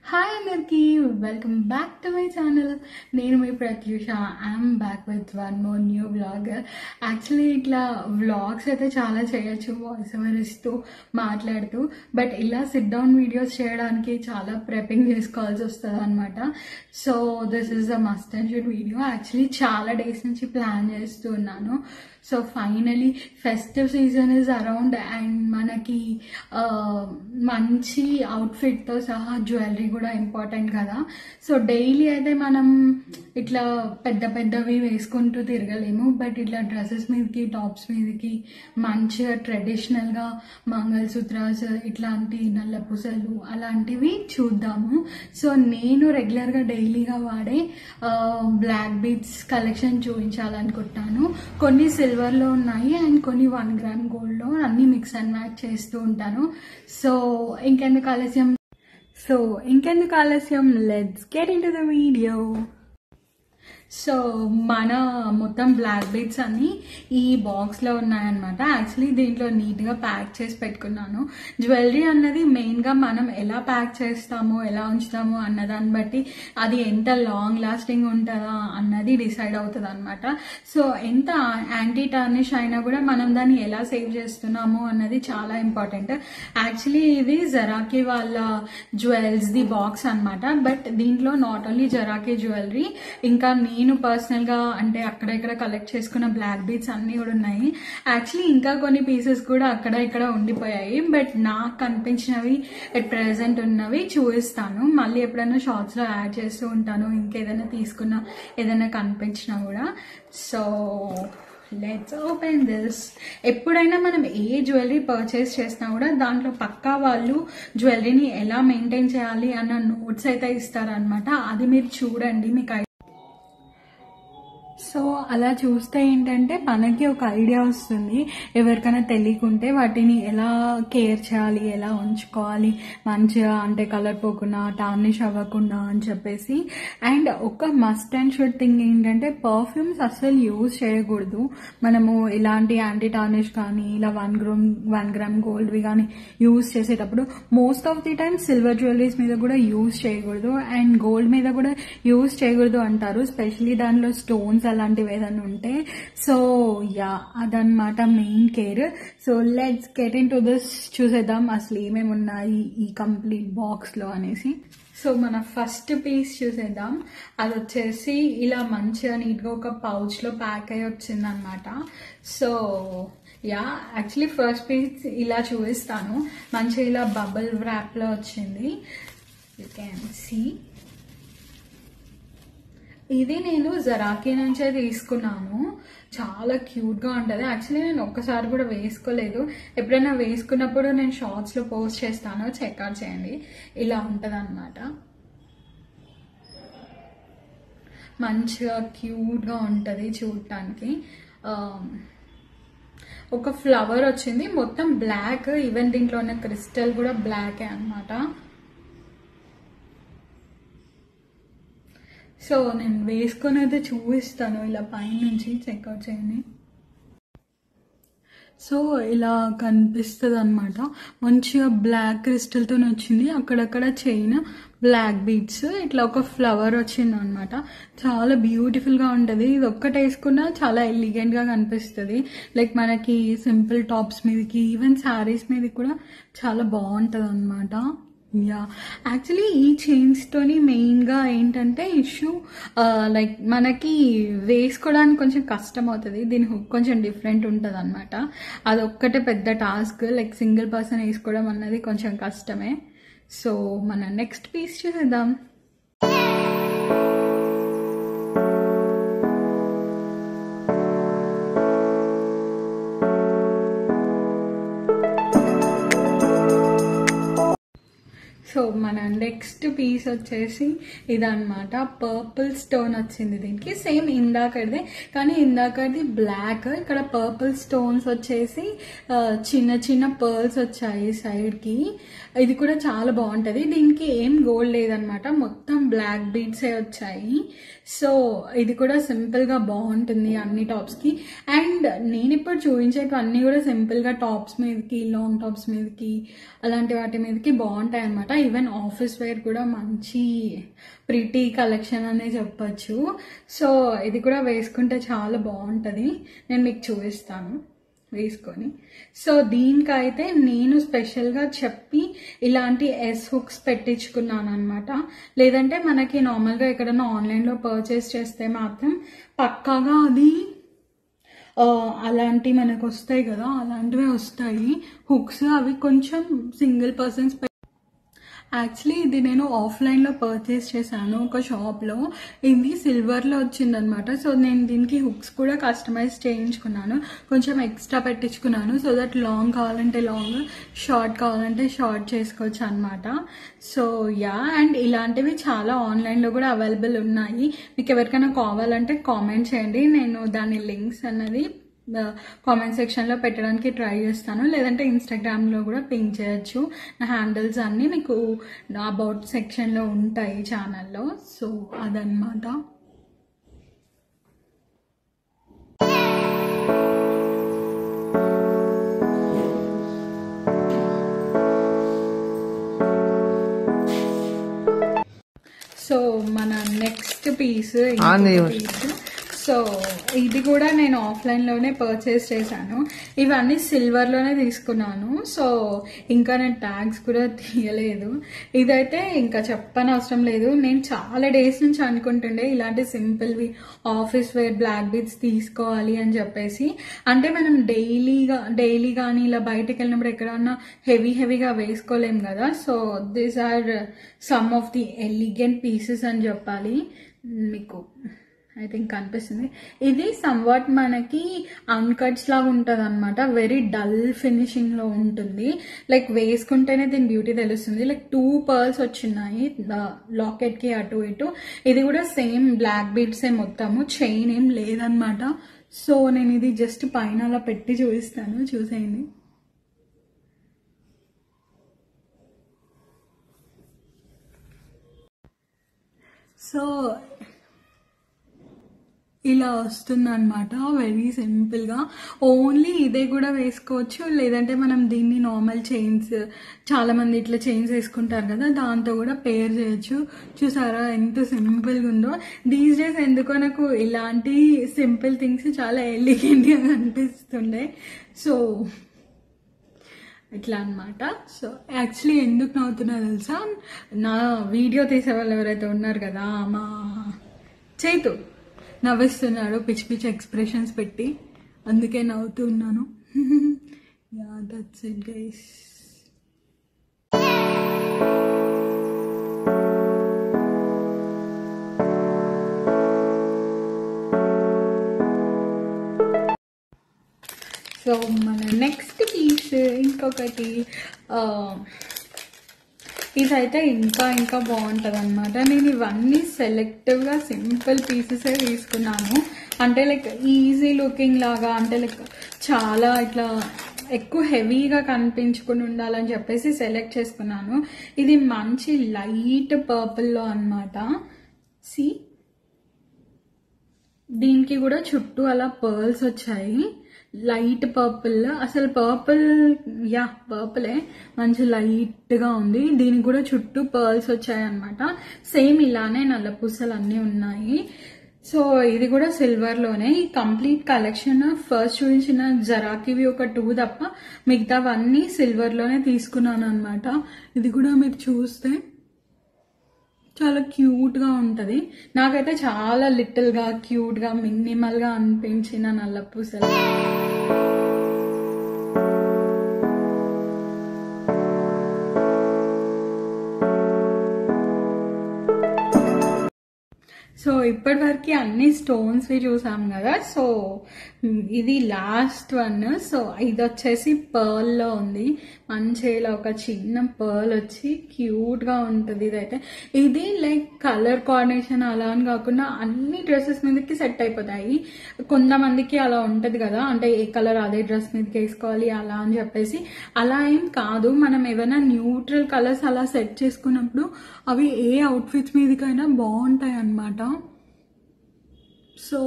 Hi అందరికి welcome back to my channel. నేను మీ Pratyusha. I'm back with one more new vlog. Actually ఇట్లా vlogs అయితే చాలా చేయొచ్చు వాయిస్ ఓవర్ ఇస్తూ మాట్లాడుతూ, బట్ ఇలా సిట్ డౌన్ వీడియోస్ చేయడానికి చాలా ప్రెపింగ్ చేసుకోవాల్సి వస్తుంది అనమాట. So this is a must and should video. Actually చాలా డేస్ నుంచి ప్లాన్ చేస్తూ ఉన్నాను. So finally festive season is around and మనకి మంచి అవుట్ఫిట్తో సహా జ్యువెలరీ కూడా ఇంపార్టెంట్ కదా. సో డైలీ అయితే మనం ఇట్లా పెద్ద పెద్దవి వేసుకుంటూ తిరగలేము, బట్ ఇట్లా డ్రెస్సెస్ మీదకి టాప్స్ మీదకి మంచిగా ట్రెడిషనల్గా మంగళసూత్రాస్ ఇట్లాంటి నల్ల పూసలు అలాంటివి చూద్దాము. సో నేను రెగ్యులర్గా డైలీగా వాడే బ్లాక్ బీడ్స్ కలెక్షన్ చూపించాలనుకుంటున్నాను. కొన్ని సిల్వర్లో ఉన్నాయి అండ్ కొన్ని 1 గ్రామ్ గోల్డ్లో, అన్ని మిక్స్ అండ్ మ్యాచ్ చేస్తూ ఉంటాను. సో ఇంకెందుకు ఆలస్యం let's get in to the video. So మన మొత్తం బ్లాక్ బీడ్స్ అన్ని ఈ బాక్స్లో ఉన్నాయన్నమాట. యాక్చువల్లీ దీంట్లో నీట్గా ప్యాక్ చేసి పెట్టుకున్నాను. జ్యువెలరీ అన్నది మెయిన్గా మనం ఎలా ప్యాక్ చేస్తామో ఎలా ఉంచుతామో అన్నదాన్ని బట్టి అది ఎంత లాంగ్ లాస్టింగ్ ఉంటుందా అన్నది డిసైడ్ అవుతుంది అనమాట. సో ఎంత యాంటీ టార్నిష్ అయినా కూడా మనం దాన్ని ఎలా సేవ్ చేస్తున్నామో అన్నది చాలా ఇంపార్టెంట్. యాక్చువల్లీ ఇది జరాకీ వాళ్ళ జ్యువెల్స్ది బాక్స్ అనమాట. బట్ దీంట్లో నాట్ ఓన్లీ జరాకీ జ్యువెలరీ, ఇంకా నేను పర్సనల్ గా అంటే అక్కడ ఇక్కడ కలెక్ట్ చేసుకున్న బ్లాక్ బీడ్స్ అన్ని కూడా ఉన్నాయి. యాక్చువల్లీ ఇంకా కొన్ని పీసెస్ కూడా అక్కడ ఇక్కడ ఉండిపోయాయి, బట్ నాకు కనిపించినవి అట్ ప్రెసెంట్ ఉన్నవి చూపిస్తాను. మళ్ళీ ఎప్పుడైనా షార్ట్స్ లో యాడ్ చేస్తూ ఉంటాను, ఇంకేదైనా తీసుకున్నా ఏదైనా కనిపించినా కూడా. So let's open this. ఎప్పుడైనా మనం ఏ జ్యువెలరీ పర్చేస్ చేసినా కూడా దాంట్లో పక్కా వాళ్ళు జ్యువెలరీని ఎలా మెయింటైన్ చేయాలి అన్న నోట్స్ అయితే ఇస్తారనమాట. అది మీరు చూడండి, మీకు సో అలా చూస్తే ఏంటంటే మనకి ఒక ఐడియా వస్తుంది. ఎవరికైనా తెలియకుంటే వాటిని ఎలా కేర్ చేయాలి, ఎలా ఉంచుకోవాలి మంచిగా, అంటే కలర్ పోకుండా టార్నిష్ అవ్వకుండా అని చెప్పేసి. అండ్ ఒక మస్ట్ అండ్ షుడ్ థింగ్ ఏంటంటే పర్ఫ్యూమ్స్ అస్సలు యూజ్ చేయకూడదు. మనము ఇలాంటి యాంటీ టార్నిష్ కానీ ఇలా 1 గ్రామ్ గోల్డ్వి కానీ యూజ్ చేసేటప్పుడు most of the time silver jewelleries మీద కూడా యూజ్ చేయకూడదు అండ్ గోల్డ్ మీద కూడా యూజ్ చేయకూడదు అంటారు, స్పెషలీ దానిలో స్టోన్స్ అలాంటివి ఏదైనా ఉంటే. సో యా, అదనమాట main care. So let's get in to this. చూసేద్దాం అసలు ఏమేమి ఉన్నాయి ఈ కంప్లీట్ బాక్స్ లో అనేసి. సో మన ఫస్ట్ పీస్ చూసేద్దాం. అది వచ్చేసి ఇలా మంచిగా నీట్గా ఒక పౌచ్ లో ప్యాక్ అయ్యి వచ్చిందనమాట. So yeah, actually first piece ఇలా చూపిస్తాను. మంచిగా ఇలా బబుల్ ర్యాప్ లో వచ్చింది, యూ క్యాన్ సీ. ఇది నేను జరాకీ నుంచే తీసుకున్నాను. చాలా క్యూట్ గా ఉంటది. యాక్చువల్లీ నేను ఒక్కసారి కూడా వేసుకోలేదు. ఎప్పుడైనా వేసుకున్నప్పుడు నేను షార్ట్స్ లో పోస్ట్ చేస్తాను, చెక్అవుట్ చేయండి. ఇలా ఉంటది అనమాట. మంచిగా క్యూట్ గా ఉంటది చూడటానికి. ఒక ఫ్లవర్ వచ్చింది, మొత్తం బ్లాక్. ఈవెన్ దీంట్లో ఉన్న క్రిస్టల్ కూడా బ్లాకే అనమాట. సో నేను వేసుకొని అయితే చూపిస్తాను, ఇలా పైనుంచి చెక్అవుట్ చేయండి. సో ఇలా కనిపిస్తుంది అనమాట. మంచిగా బ్లాక్ క్రిస్టల్తో వచ్చింది, అక్కడక్కడ చైన్ బ్లాక్ బీడ్స్, ఇట్లా ఒక ఫ్లవర్ వచ్చింది అనమాట. చాలా బ్యూటిఫుల్గా ఉంటుంది. ఇది ఒక్కటి వేసుకున్నా చాలా ఎలిగెంట్గా కనిపిస్తుంది. లైక్ మనకి సింపుల్ టాప్స్ మీదకి, ఈవెన్ శారీస్ మీదకి కూడా చాలా బాగుంటుంది అనమాట. యా, యాక్చువల్లీ ఈ చైన్స్తోని మెయిన్గా ఏంటంటే ఇష్యూ, లైక్ మనకి వేసుకోవడానికి కొంచెం కష్టం అవుతుంది. దీని హుక్ కొంచెం డిఫరెంట్ ఉంటుంది అనమాట. అదొక్కటే పెద్ద టాస్క్. లైక్ సింగిల్ పర్సన్ వేసుకోవడం అన్నది కొంచెం కష్టమే. సో మన నెక్స్ట్ పీస్ చూసేద్దాం. సో మన నెక్స్ట్ పీస్ వచ్చేసి ఇదన్నమాట. పర్పుల్ స్టోన్ వచ్చింది దీనికి, సేమ్ ఇందాకదే కానీ ఇందాకది బ్లాక్, ఇక్కడ పర్పుల్ స్టోన్స్ వచ్చేసి చిన్న చిన్న పర్ల్స్ వచ్చాయి సైడ్ కి. ఇది కూడా చాలా బాగుంటది. దీనికి ఏం గోల్డ్ లేదనమాట, మొత్తం బ్లాక్ బీడ్సే వచ్చాయి. సో ఇది కూడా సింపుల్ గా బాగుంటుంది అన్ని టాప్స్ కి. అండ్ నేను ఇప్పుడు చూపించేటివన్నీ కూడా సింపుల్ గా టాప్స్ మీదకి, లాంగ్ టాప్స్ మీదకి, అలాంటి వాటి మీదకి బాగుంటాయి అనమాట. ఈవెన్ ఆఫీస్ వేర్ కూడా మంచి ప్రిటీ కలెక్షన్ అనే చెప్పచ్చు. సో ఇది కూడా వేసుకుంటే చాలా బాగుంటుంది. నేను మీకు చూపిస్తాను వేసుకొని. సో దీనికైతే నేను స్పెషల్గా చెప్పి ఇలాంటి ఎస్ హుక్స్ పెట్టించుకున్నాను అనమాట. లేదంటే మనకి నార్మల్గా ఎక్కడన్నా ఆన్లైన్లో పర్చేస్ చేస్తే మాత్రం పక్కాగా అది అలాంటి మనకు వస్తాయి కదా, అలాంటివే వస్తాయి హుక్స్. అవి కొంచెం సింగిల్ పర్సన్స్. యాక్చువల్లీ ఇది నేను ఆఫ్లైన్లో పర్చేస్ చేశాను ఒక షాప్లో. ఇది సిల్వర్లో వచ్చిందనమాట. సో నేను దీనికి హుక్స్ కూడా కస్టమైజ్ చేయించుకున్నాను, కొంచెం ఎక్స్ట్రా పెట్టించుకున్నాను. సో దట్ లాంగ్ కావాలంటే లాంగ్, షార్ట్ కావాలంటే షార్ట్ చేసుకోవచ్చు అనమాట. సో యా, అండ్ ఇలాంటివి చాలా ఆన్లైన్లో కూడా అవైలబుల్ ఉన్నాయి. మీకు ఎవరికైనా కావాలంటే కామెంట్ చేయండి, నేను దాని లింక్స్ అన్నది కామెంట్ సెక్షన్లో పెట్టడానికి ట్రై చేస్తాను. లేదంటే ఇన్స్టాగ్రామ్లో కూడా పింక్ చేయొచ్చు. నా హ్యాండిల్స్ అన్నీ మీకు అబౌట్ సెక్షన్లో ఉంటాయి ఛానల్లో. సో అదనమాట. సో మన నెక్స్ట్ పీస్ సో ఇది కూడా నేను ఆఫ్లైన్లోనే పర్చేస్ చేశాను. ఇవన్నీ సిల్వర్లోనే తీసుకున్నాను. సో ఇంకా నేను ట్యాగ్స్ కూడా తీయలేదు. ఇదైతే ఇంకా చెప్పనవసరం లేదు. నేను చాలా డేస్ నుంచి అనుకుంటుండే ఇలాంటి సింపుల్వి ఆఫీస్ వేర్ బ్లాక్ బీడ్స్ తీసుకోవాలి అని చెప్పేసి. అంటే మనం డైలీ కానీ ఇలా బయటకు వెళ్ళినప్పుడు ఎక్కడన్నా హెవీగా వేసుకోలేం కదా. So these are some of the elegant pieces అని చెప్పాలి. మీకు ఐ థింక్ కనిపిస్తుంది. ఇది సమ్వాట్ మనకి అన్కట్స్ లాగా ఉంటుంది అనమాట. వెరీ డల్ ఫినిషింగ్ లో ఉంటుంది. లైక్ వేసుకుంటేనే దీని బ్యూటీ తెలుస్తుంది. లైక్ 2 పర్ల్స్ వచ్చినాయి లాకెట్ కి అటు ఇటు. ఇది కూడా సేమ్ బ్లాక్ బీడ్స్ మొత్తము, చైన్ ఏం లేదనమాట. సో నేను ఇది జస్ట్ పైన అలా పెట్టి చూపిస్తాను, చూసేయండి. సో ఇలా వస్తుంది అనమాట, వెరీ సింపుల్గా. ఓన్లీ ఇదే కూడా వేసుకోవచ్చు, లేదంటే మనం దీన్ని నార్మల్ చైన్స్, చాలా మంది ఇట్లా చైన్స్ వేసుకుంటారు కదా, దాంతో కూడా పేర్ చేయొచ్చు. చూసారా ఎంత సింపుల్గా ఉందో. దీస్ డేస్ ఎందుకో నాకు ఇలాంటి సింపుల్ థింగ్స్ చాలా ఎలిగెంట్గా అనిపిస్తుండే. సో ఇట్లా అనమాట. సో యాక్చువల్లీ ఎందుకు నవ్వుతున్నా తెలుసా, నా వీడియో తీసే వాళ్ళు ఎవరైతే ఉన్నారు కదా, మా చైతు నవ్విస్తున్నాడు పిచ్చి పిచ్చి ఎక్స్ప్రెషన్స్ పెట్టి, అందుకే నవ్వుతూ ఉన్నాను. Yeah, that's it guys. So మన నెక్స్ట్ పీస్ ఇంకొకటి, ఇదైతే ఇంకా బాగుంటుంది అనమాట. నేను ఇవన్నీ సెలెక్టివ్గా సింపుల్ పీసెసే తీసుకున్నాను. అంటే లైక్ ఈజీ లుకింగ్ లాగా, అంటే లైక్ చాలా ఇట్లా ఎక్కువ హెవీగా కనిపించుకుని ఉండాలని చెప్పేసి సెలెక్ట్ చేసుకున్నాను. ఇది మంచి లైట్ పర్పుల్లో అనమాట. సి, దీనికి కూడా చుట్టూ అలా పర్ల్స్ వచ్చాయి. లైట్ పర్పుల్, అసలు పర్పుల్, యా పర్పులే, మంచి లైట్ గా ఉంది. దీనికి కూడా చుట్టూ పర్ల్స్ వచ్చాయి అనమాట. సేమ్ ఇలానే నల్ల పూసలు అన్నీ ఉన్నాయి. సో ఇది కూడా సిల్వర్ లోనే. ఈ కంప్లీట్ కలెక్షన్ ఫస్ట్ చూపించిన జరాకివి ఒక 2 తప్ప మిగతావన్నీ సిల్వర్ లోనే తీసుకున్నాను అనమాట. ఇది కూడా మీరు చూస్తే చాలా క్యూట్ గా ఉంటది. నాకైతే చాలా లిటిల్ గా, క్యూట్ గా, మినిమల్ గా అనిపించిన నల్ల పూసలు. సో ఇప్పటి వరకు అన్ని స్టోన్స్ చూసాం కదా. సో ఇది లాస్ట్ వన్. సో ఇది వచ్చేసి పర్ల్ లో ఉంది. మంచిగా ఒక చిన్న పర్ల్ వచ్చి క్యూట్ గా ఉంటుంది. ఇదైతే ఇది లైక్ కలర్ కాంబినేషన్ అలా అని కాకుండా అన్ని డ్రెస్సెస్ మీదకి సెట్ అయిపోతాయి. కొంతమందికి అలా ఉంటది కదా, అంటే ఏ కలర్ అదే డ్రెస్ మీదకి వేసుకోవాలి అలా అని చెప్పేసి. అలా ఏం కాదు, మనం ఏమైనా న్యూట్రల్ కలర్స్ అలా సెట్ చేసుకున్నప్పుడు అవి ఏ అవుట్ఫిట్స్ మీదకైనా బాగుంటాయి అన్నమాట. సో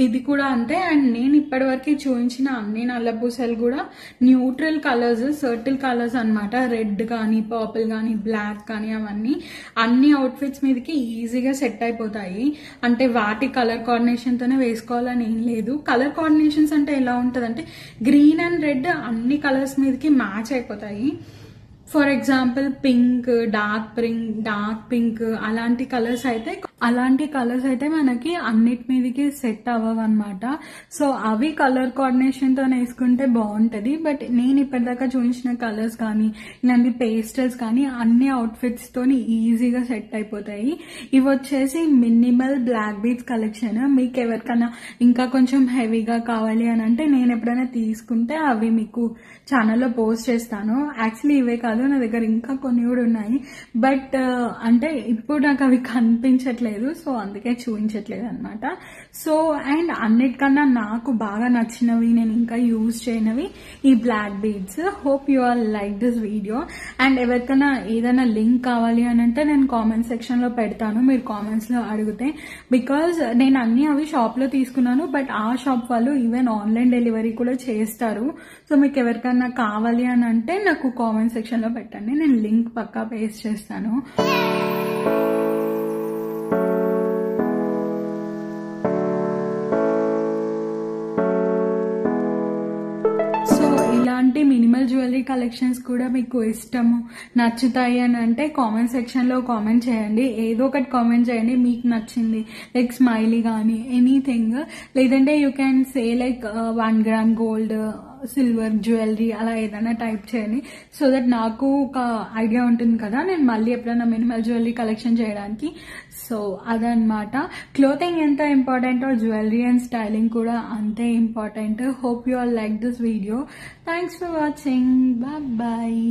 ఇది కూడా అంతే. అండ్ నేను ఇప్పటివరకు చూపించిన అన్ని నల్ల పూసలు కూడా న్యూట్రల్ కలర్స్, సర్టిల్ కలర్స్ అన్నమాట. రెడ్ కానీ, పర్పుల్ కానీ, బ్లాక్ కానీ అవన్నీ అన్ని అవుట్ఫిట్స్ మీదకి ఈజీగా సెట్ అయిపోతాయి. అంటే వాటి కలర్ కాంబినేషన్తోనే వేసుకోవాలని ఏం లేదు. కలర్ కాంబినేషన్స్ అంటే ఎలా ఉంటుంది అంటే గ్రీన్ అండ్ రెడ్ అన్ని కలర్స్ మీదకి మ్యాచ్ అయిపోతాయి. For example pink, dark pink అలాంటి కలర్స్ అయితే మనకి అన్నిటి మీదకి సెట్ అవ్వవు అనమాట. సో అవి కలర్ కాంబినేషన్ తో వేసుకుంటే బాగుంటది. బట్ నేను ఇప్పటిదాకా చూపించిన కలర్స్ కానీ ఇలాంటి పేస్టల్స్ కానీ అన్ని అవుట్ఫిట్స్ తోని ఈజీగా సెట్ అయిపోతాయి. ఇవి వచ్చేసి మినిమల్ బ్లాక్ బీడ్స్ కలెక్షన్. మీకు ఎవరికైనా ఇంకా కొంచెం హెవీగా కావాలి అని అంటే నేను ఎప్పుడైనా తీసుకుంటే అవి మీకు ఛానల్లో పోస్ట్ చేస్తాను. యాక్చువల్లీ ఇవే కాదు, నా దగ్గర ఇంకా కొన్ని కూడా ఉన్నాయి. బట్ అంటే ఇప్పుడు నాకు అవి కనిపించట్లేదు, సో అందుకే చూపించట్లేదు అనమాట. సో అండ్ అన్నిటికన్నా నాకు బాగా నచ్చినవి, నేను ఇంకా యూజ్ చేయనవి ఈ black beads. Hope you all like this video. And ఎవరికైనా ఏదైనా లింక్ కావాలి అని అంటే నేను కామెంట్ సెక్షన్ లో పెడతాను, మీరు కామెంట్స్ లో అడిగితే. బికాజ్ నేను అన్ని అవి షాప్ లో తీసుకున్నాను, బట్ ఆ షాప్ వాళ్ళు ఈవెన్ ఆన్లైన్ డెలివరీ కూడా చేస్తారు. సో మీకు ఎవరికైనా కావాలి అని అంటే నాకు కామెంట్ సెక్షన్ లో పెట్టండి, నేను లింక్ పక్కా పేస్ట్ చేస్తాను. సో ఇలాంటి మినిమల్ జ్యువెలరీ కలెక్షన్స్ కూడా మీకు ఇష్టము, నచ్చుతాయి అని అంటే కామెంట్ సెక్షన్ లో కామెంట్ చేయండి. ఏదో ఒకటి కామెంట్ చేయండి మీకు నచ్చింది, లైక్ స్మైలీ కానీ ఎనీథింగ్. లేదంటే you can say like 1 gram gold, silver jewellery అలా ఏదైనా టైప్ చేయండి. సో దట్ నాకు ఒక ఐడియా ఉంటుంది కదా నేను మళ్ళీ ఎప్పుడైనా మినిమల్ జ్యువెలరీ కలెక్షన్ చేయడానికి. సో అదనమాట. క్లోతింగ్ ఎంత ఇంపార్టెంట్, జ్యువెలరీ అండ్ స్టైలింగ్ కూడా అంతే important. Hope you all like this video. Thanks for watching. Bye.